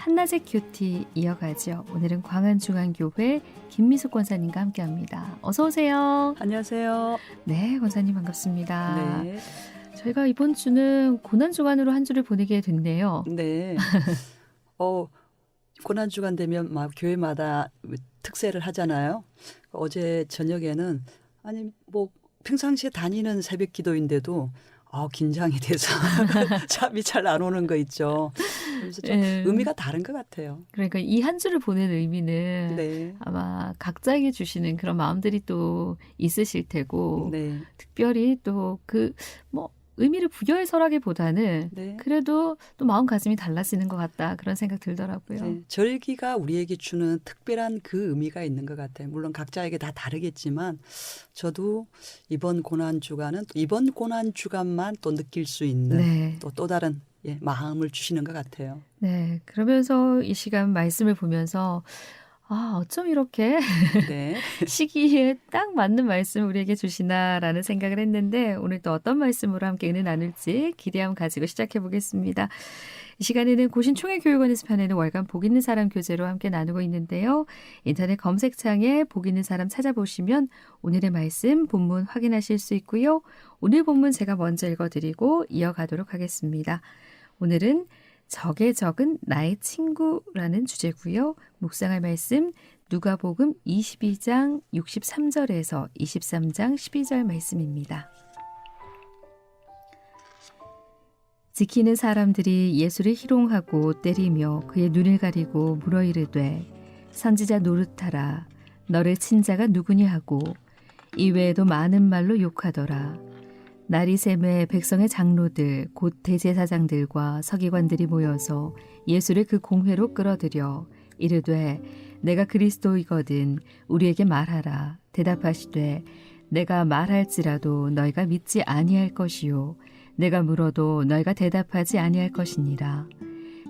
한낮의 큐티 이어가죠. 오늘은 광안중앙교회 김미숙 권사님과 함께합니다. 어서 오세요. 안녕하세요. 네, 권사님 반갑습니다. 네. 저희가 이번 주는 고난주간으로 한 주를 보내게 됐네요. 네. 고난주간 되면 막 교회마다 특세를 하잖아요. 어제 저녁에는 평상시에 다니는 새벽 기도인데도 긴장이 돼서 잠이 잘 안 오는 거 있죠. 그래서 좀 의미가 다른 것 같아요. 그러니까 이 한 주를 보낸 의미는 네. 아마 각자에게 주시는 그런 마음들이 또 있으실 테고 네. 특별히 또 의미를 부여해서라기보다는 네. 그래도 또 마음가짐이 달라지는 것 같다 그런 생각 들더라고요. 네. 절기가 우리에게 주는 특별한 그 의미가 있는 것 같아요. 물론 각자에게 다 다르겠지만 저도 이번 고난주간만 또 느낄 수 있는 네. 또 다른 마음을 주시는 것 같아요. 네. 그러면서 이 시간 말씀을 보면서 어쩜 이렇게 네. 시기에 딱 맞는 말씀을 우리에게 주시나라는 생각을 했는데 오늘 또 어떤 말씀으로 함께 은혜 나눌지 기대함 가지고 시작해 보겠습니다. 이 시간에는 고신총회교육원에서 펴내는 월간 복 있는 사람 교재로 함께 나누고 있는데요. 인터넷 검색창에 복 있는 사람 찾아보시면 오늘의 말씀 본문 확인하실 수 있고요. 오늘 본문 제가 먼저 읽어드리고 이어가도록 하겠습니다. 오늘은 적의 적은 나의 친구라는 주제고요. 묵상할 말씀 누가복음 22장 63절에서 23장 12절 말씀입니다. 지키는 사람들이 예수를 희롱하고 때리며 그의 눈을 가리고 물어 이르되 선지자 노릇하라 너를 친 자가 누구냐 하고 이외에도 많은 말로 욕하더라. 날이 새매 백성의 장로들 곧 대제사장들과 서기관들이 모여서 예수를 그 공회로 끌어들여 이르되 내가 그리스도이거든 우리에게 말하라. 대답하시되 내가 말할지라도 너희가 믿지 아니할 것이요 내가 물어도 너희가 대답하지 아니할 것이니라.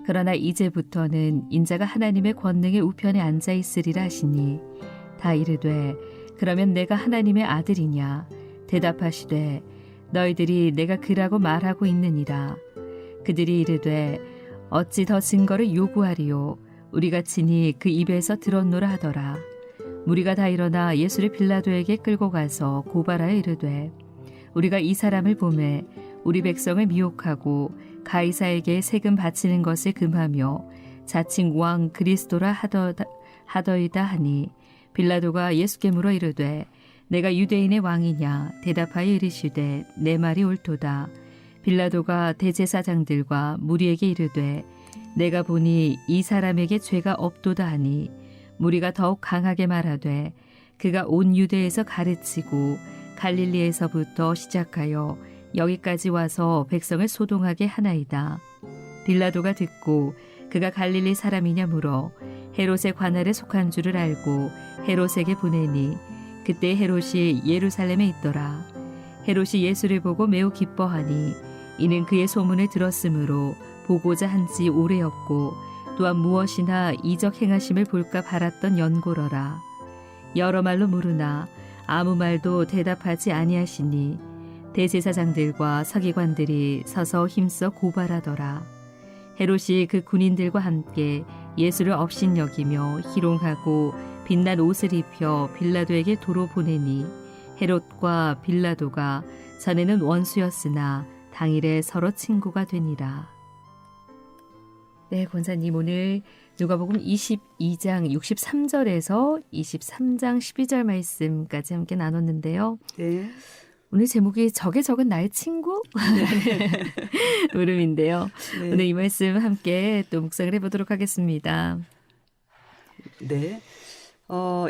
그러나 이제부터는 인자가 하나님의 권능의 우편에 앉아 있으리라 하시니 다 이르되 그러면 내가 하나님의 아들이냐. 대답하시되 너희들이 내가 그라고 말하고 있느니라. 그들이 이르되 어찌 더 증거를 요구하리요. 우리가 친히 그 입에서 들었노라 하더라. 무리가 다 일어나 예수를 빌라도에게 끌고 가서 고발하여 이르되 우리가 이 사람을 보매 우리 백성을 미혹하고 가이사에게 세금 바치는 것을 금하며 자칭 왕 그리스도라 하더이다 하니 빌라도가 예수께 물어 이르되 내가 유대인의 왕이냐. 대답하여 이르시되 내 말이 옳도다. 빌라도가 대제사장들과 무리에게 이르되 내가 보니 이 사람에게 죄가 없도다 하니 무리가 더욱 강하게 말하되 그가 온 유대에서 가르치고 갈릴리에서부터 시작하여 여기까지 와서 백성을 소동하게 하나이다. 빌라도가 듣고 그가 갈릴리 사람이냐 물어 헤롯의 관할에 속한 줄을 알고 헤롯에게 보내니 그때 헤롯이 예루살렘에 있더라. 헤롯이 예수를 보고 매우 기뻐하니 이는 그의 소문을 들었으므로 보고자 한지 오래였고 또한 무엇이나 이적 행하심을 볼까 바랐던 연고러라. 여러 말로 물으나 아무 말도 대답하지 아니하시니 대제사장들과 서기관들이 서서 힘써 고발하더라. 헤롯이 그 군인들과 함께 예수를 업신여기며 희롱하고 빛난 옷을 입혀 빌라도에게 도로 보내니 헤롯과 빌라도가 전에는 원수였으나 당일에 서로 친구가 되니라. 네, 권사님 오늘 누가복음 22장 63절에서 23장 12절 말씀까지 함께 나눴는데요. 네. 오늘 제목이 적의 적은 나의 친구? 물음인데요. 네. 오늘 이 말씀 함께 또 묵상을 해보도록 하겠습니다. 네.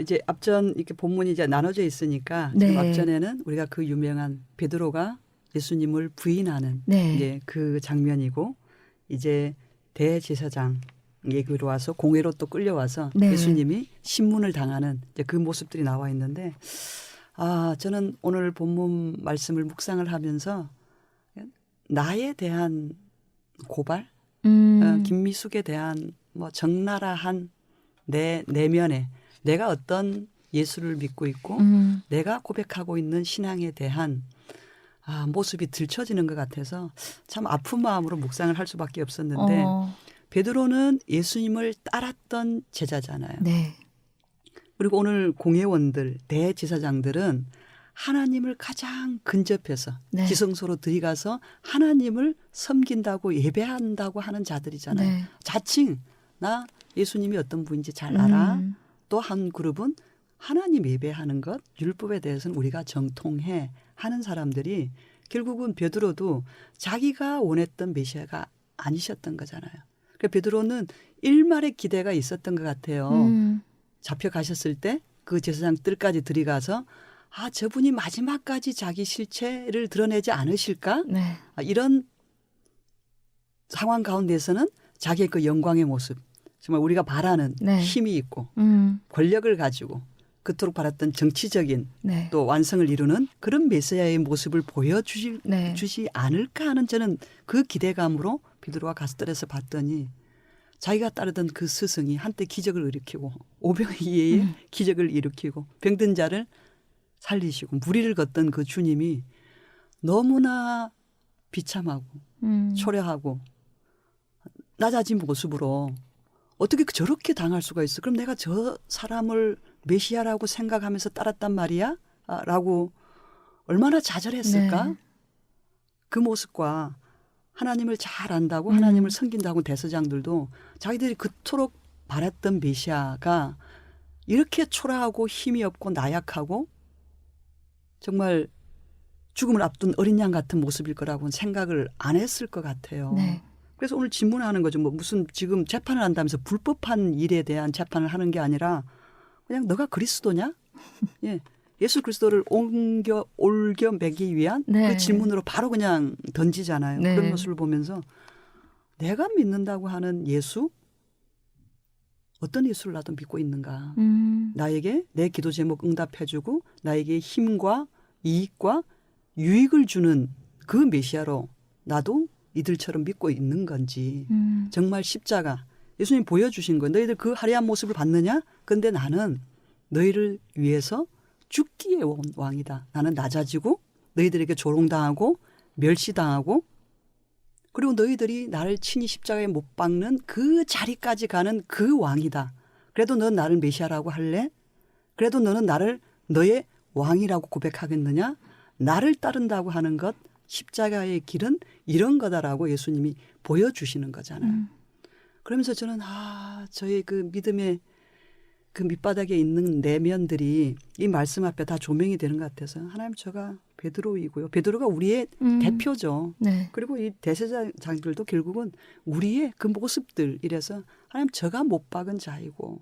이제 앞전 이렇게 본문이 이제 나눠져 있으니까 네. 지금 앞전에는 우리가 그 유명한 베드로가 예수님을 부인하는 네. 이제 그 장면이고 이제 대제사장 얘기로 와서 공회로 또 끌려와서 네. 예수님이 신문을 당하는 이제 그 모습들이 나와 있는데 저는 오늘 본문 말씀을 묵상을 하면서 나에 대한 고발, 김미숙에 대한 적나라한 내 내면에 내가 어떤 예수를 믿고 있고 내가 고백하고 있는 신앙에 대한 모습이 들춰지는 것 같아서 참 아픈 마음으로 묵상을 할 수밖에 없었는데 베드로는 예수님을 따랐던 제자잖아요. 네. 그리고 오늘 공회원들, 대제사장들은 하나님을 가장 근접해서 네. 지성소로 들어가서 하나님을 섬긴다고 예배한다고 하는 자들이잖아요. 네. 자칭 나 예수님이 어떤 분인지 잘 알아. 또 한 그룹은 하나님 예배하는 것, 율법에 대해서는 우리가 정통해 하는 사람들이 결국은 베드로도 자기가 원했던 메시아가 아니셨던 거잖아요. 그러니까 베드로는 일말의 기대가 있었던 것 같아요. 잡혀가셨을 때 그 제사장 뜰까지 들이가서 아 저분이 마지막까지 자기 실체를 드러내지 않으실까? 네. 이런 상황 가운데서는 자기의 그 영광의 모습 정말 우리가 바라는 네. 힘이 있고 권력을 가지고 그토록 바랐던 정치적인 네. 또 완성을 이루는 그런 메시아의 모습을 보여주지 네. 않을까 하는 저는 그 기대감으로 베드로가 가스들에서 봤더니 자기가 따르던 그 스승이 한때 기적을 일으키고 오병이어의 기적을 일으키고 병든 자를 살리시고 무리를 걷던 그 주님이 너무나 비참하고 초라하고 낮아진 모습으로 어떻게 저렇게 당할 수가 있어? 그럼 내가 저 사람을 메시아라고 생각하면서 따랐단 말이야? 라고 얼마나 좌절했을까? 네. 그 모습과 하나님을 잘 안다고 하나님을 섬긴다고 대서장들도 자기들이 그토록 바랐던 메시아가 이렇게 초라하고 힘이 없고 나약하고 정말 죽음을 앞둔 어린 양 같은 모습일 거라고는 생각을 안 했을 것 같아요. 네. 그래서 오늘 질문하는 거죠. 뭐 무슨 지금 재판을 한다면서 불법한 일에 대한 재판을 하는 게 아니라 그냥 너가 그리스도냐? 예. 예수 그리스도를 올겨 매기 위한 네. 그 질문으로 바로 그냥 던지잖아요. 네. 그런 모습을 보면서 내가 믿는다고 하는 예수 어떤 예수를 나도 믿고 있는가. 나에게 내 기도 제목 응답해주고 나에게 힘과 이익과 유익을 주는 그 메시아로 나도 이들처럼 믿고 있는 건지 정말 십자가 예수님 보여주신 거예요. 너희들 그 화려한 모습을 봤느냐? 근데 나는 너희를 위해서 죽기의 왕이다. 나는 낮아지고 너희들에게 조롱당하고 멸시당하고 그리고 너희들이 나를 친히 십자가에 못 박는 그 자리까지 가는 그 왕이다. 그래도 넌 나를 메시아라고 할래? 그래도 너는 나를 너의 왕이라고 고백하겠느냐? 나를 따른다고 하는 것 십자가의 길은 이런 거다라고 예수님이 보여주시는 거잖아요. 그러면서 저는 저의 그 믿음의 그 밑바닥에 있는 내면들이 이 말씀 앞에 다 조명이 되는 것 같아서 하나님 저가 베드로이고요. 베드로가 우리의 대표죠. 네. 그리고 이 대제사장들도 결국은 우리의 그 모습들 이래서 하나님 저가 못 박은 자이고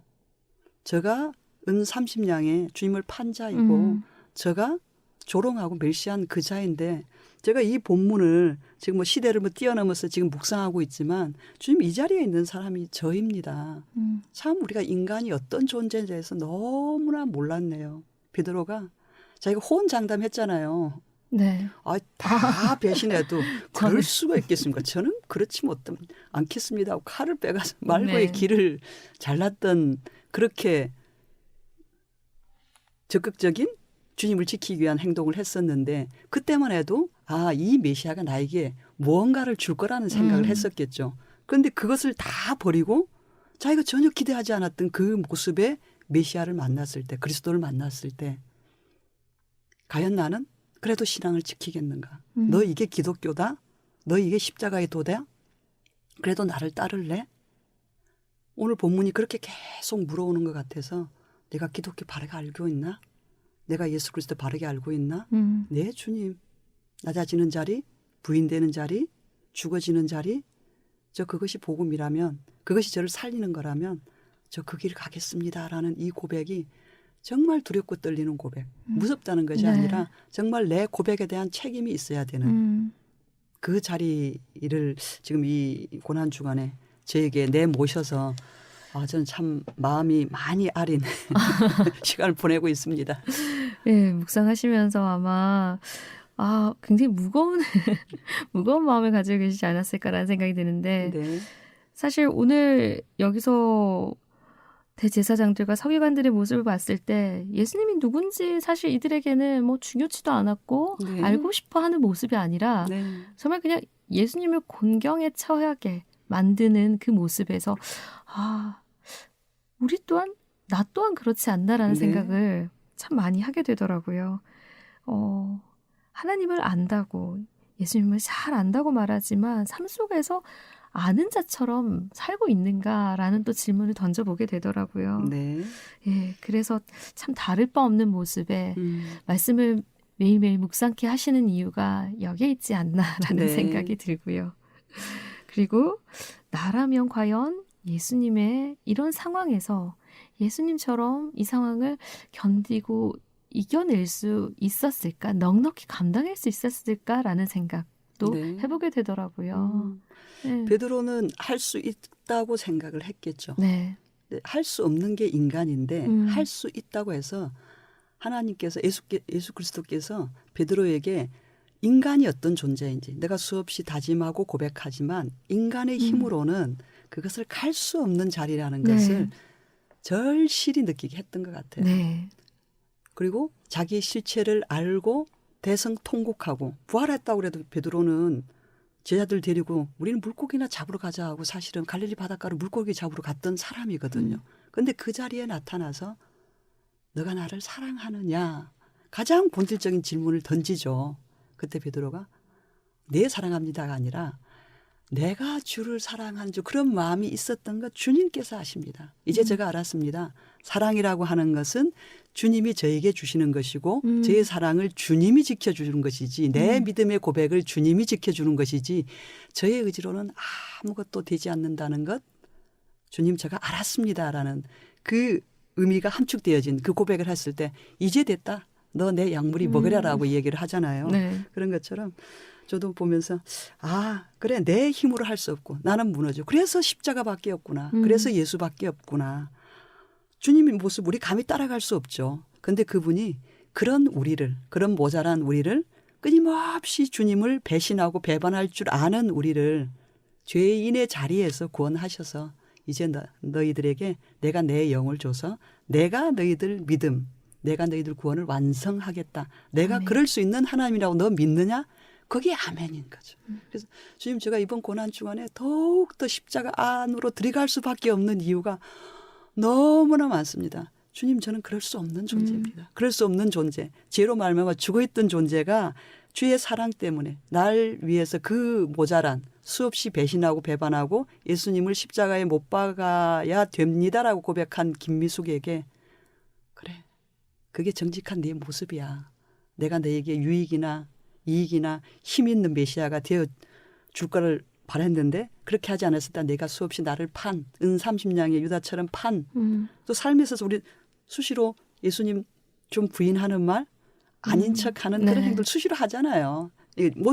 저가 은 30냥에 주님을 판 자이고 저가 조롱하고 멸시한 그 자인데 제가 이 본문을 지금 뭐 시대를 뭐 뛰어넘어서 지금 묵상하고 있지만 주님 이 자리에 있는 사람이 저입니다. 참 우리가 인간이 어떤 존재에 대해서 너무나 몰랐네요. 베드로가 자기가 호언장담했잖아요. 네. 다 배신해도 그럴 수가 있겠습니까? 저는 그렇지 않겠습니다 하고 칼을 빼가서 말고의 네. 길을 잘랐던 그렇게 적극적인 주님을 지키기 위한 행동을 했었는데 그때만 해도 이 메시아가 나에게 무언가를 줄 거라는 생각을 했었겠죠. 그런데 그것을 다 버리고 자기가 전혀 기대하지 않았던 그 모습의 메시아를 만났을 때 그리스도를 만났을 때 과연 나는 그래도 신앙을 지키겠는가? 너 이게 기독교다? 너 이게 십자가의 도다? 그래도 나를 따를래? 오늘 본문이 그렇게 계속 물어오는 것 같아서 내가 기독교 바르게 알고 있나? 내가 예수 그리스도 바르게 알고 있나? 네 주님. 낮아지는 자리, 부인되는 자리, 죽어지는 자리 저 그것이 복음이라면 그것이 저를 살리는 거라면 저 그 길을 가겠습니다라는 이 고백이 정말 두렵고 떨리는 고백. 무섭다는 것이 네. 아니라 정말 내 고백에 대한 책임이 있어야 되는 그 자리를 지금 이 고난주간에 저에게 내모셔서 저는 참 마음이 많이 아린 시간을 보내고 있습니다. 네, 묵상하시면서 아마 굉장히 무거운 마음을 가지고 계시지 않았을까라는 생각이 드는데 네. 사실 오늘 여기서 대제사장들과 서기관들의 모습을 봤을 때 예수님이 누군지 사실 이들에게는 뭐 중요치도 않았고 네. 알고 싶어 하는 모습이 아니라 네. 정말 그냥 예수님을 곤경에 처하게 만드는 그 모습에서 우리 또한 나 또한 그렇지 않나라는 네. 생각을 참 많이 하게 되더라고요. 하나님을 안다고 예수님을 잘 안다고 말하지만 삶 속에서 아는 자처럼 살고 있는가라는 또 질문을 던져보게 되더라고요. 네. 예, 그래서 참 다를 바 없는 모습에 말씀을 매일매일 묵상케 하시는 이유가 여기에 있지 않나라는 네. 생각이 들고요. 그리고 나라면 과연 예수님의 이런 상황에서 예수님처럼 이 상황을 견디고 이겨낼 수 있었을까? 넉넉히 감당할 수 있었을까라는 생각도 네. 해보게 되더라고요. 네. 베드로는 할 수 있다고 생각을 했겠죠. 네. 할 수 없는 게 인간인데 할 수 있다고 해서 하나님께서 예수 그리스도께서 베드로에게 인간이 어떤 존재인지 내가 수없이 다짐하고 고백하지만 인간의 힘으로는 그것을 갈 수 없는 자리라는 네. 것을 절실히 느끼게 했던 것 같아요. 네. 그리고 자기의 실체를 알고 대성통곡하고 부활했다고 그래도 베드로는 제자들 데리고 우리는 물고기나 잡으러 가자 하고 사실은 갈릴리 바닷가로 물고기 잡으러 갔던 사람이거든요. 근데 그 자리에 나타나서 너가 나를 사랑하느냐 가장 본질적인 질문을 던지죠. 그때 베드로가 네 사랑합니다가 아니라 내가 주를 사랑하는 주 그런 마음이 있었던 것 주님께서 아십니다. 이제 제가 알았습니다. 사랑이라고 하는 것은 주님이 저에게 주시는 것이고 저의 사랑을 주님이 지켜주는 것이지 내 믿음의 고백을 주님이 지켜주는 것이지 저의 의지로는 아무것도 되지 않는다는 것 주님 제가 알았습니다라는 그 의미가 함축되어진 그 고백을 했을 때 이제 됐다. 너 내 약물이 먹으라라고 얘기를 하잖아요. 네. 그런 것처럼 저도 보면서 그래 내 힘으로 할 수 없고 나는 무너져. 그래서 십자가밖에 없구나. 그래서 예수밖에 없구나. 주님의 모습 우리 감히 따라갈 수 없죠. 근데 그분이 그런 모자란 우리를 끊임없이 주님을 배신하고 배반할 줄 아는 우리를 죄인의 자리에서 구원하셔서 이제 너희들에게 내가 내 영을 줘서 내가 너희들 믿음 내가 너희들 구원을 완성하겠다. 내가 아멘. 그럴 수 있는 하나님이라고 너 믿느냐? 그게 아멘인 거죠. 그래서 주님 제가 이번 고난 주간에 더욱더 십자가 안으로 들어갈 수밖에 없는 이유가 너무나 많습니다. 주님 저는 그럴 수 없는 존재입니다. 그럴 수 없는 존재. 죄로 말미암아 죽어있던 존재가 주의 사랑 때문에 날 위해서 그 모자란 수없이 배신하고 배반하고 예수님을 십자가에 못 박아야 됩니다라고 고백한 김미숙에게 그래. 그게 정직한 네 모습이야. 내가 너에게 유익이나 이익이나 힘 있는 메시아가 되어 줄 거를 바랬는데 그렇게 하지 않았을 때 내가 수없이 나를 판, 은 30냥의 유다처럼 판. 또 삶에서 우리 수시로 예수님 좀 부인하는 말, 아닌 척하는 그런 네. 행동을 수시로 하잖아요.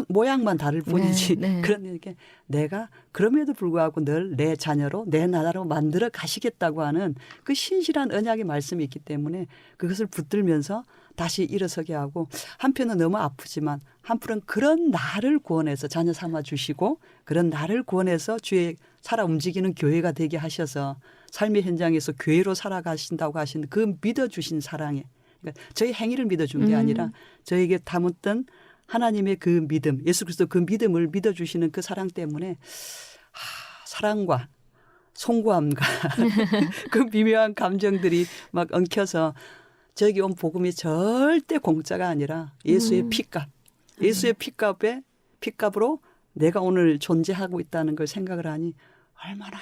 모양만 다를 뿐이지. 네, 네. 그러니까 내가 그럼에도 불구하고 늘 내 자녀로 내 나라로 만들어 가시겠다고 하는 그 신실한 언약의 말씀이 있기 때문에 그것을 붙들면서 다시 일어서게 하고 한편은 너무 아프지만 한편은 그런 나를 구원해서 자녀 삼아 주시고 그런 나를 구원해서 주의 살아 움직이는 교회가 되게 하셔서 삶의 현장에서 교회로 살아가신다고 하신 그 믿어주신 사랑에 그러니까 저희 행위를 믿어준 게 아니라 저에게 담았던 하나님의 그 믿음, 예수 그리스도 그 믿음을 믿어주시는 그 사랑 때문에 사랑과 송구함과 그 미묘한 감정들이 막 엉켜서 저에게 온 복음이 절대 공짜가 아니라 예수의 피값, 예수의 피값으로 내가 오늘 존재하고 있다는 걸 생각을 하니 얼마나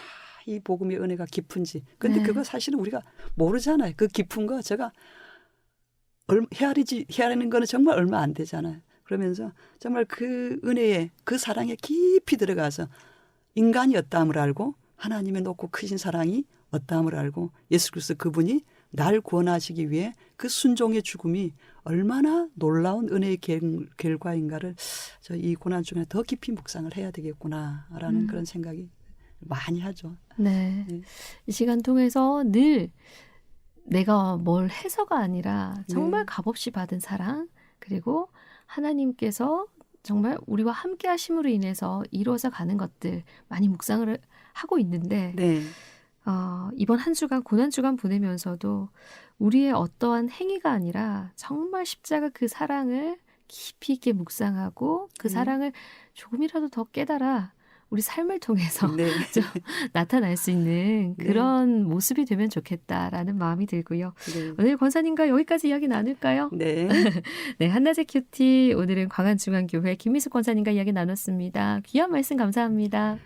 이 복음의 은혜가 깊은지. 근데 네. 그거 사실은 우리가 모르잖아요. 그 깊은 거 제가 헤아리는 거는 정말 얼마 안 되잖아요. 그러면서 정말 그 은혜에 그 사랑에 깊이 들어가서 인간이 어떠함을 알고 하나님의 높고 크신 사랑이 어떠함을 알고 예수 그리스도 그분이 날 구원하시기 위해 그 순종의 죽음이 얼마나 놀라운 은혜의 결과인가를 저 이 고난 중에 더 깊이 묵상을 해야 되겠구나라는 그런 생각이 많이 하죠. 네. 네. 이 시간 통해서 늘 내가 뭘 해서가 아니라 정말 값없이 받은 사랑 그리고 하나님께서 정말 우리와 함께 하심으로 인해서 이루어져 가는 것들 많이 묵상을 하고 있는데 네. 이번 한 주간 고난 주간 보내면서도 우리의 어떠한 행위가 아니라 정말 십자가 그 사랑을 깊이 있게 묵상하고 그 사랑을 조금이라도 더 깨달아 우리 삶을 통해서 네. 좀 나타날 수 있는 네. 그런 모습이 되면 좋겠다라는 마음이 들고요. 네. 오늘 권사님과 여기까지 이야기 나눌까요? 네. 네, 한낮의 큐티 오늘은 광안중앙교회 김미숙 권사님과 이야기 나눴습니다. 귀한 말씀 감사합니다.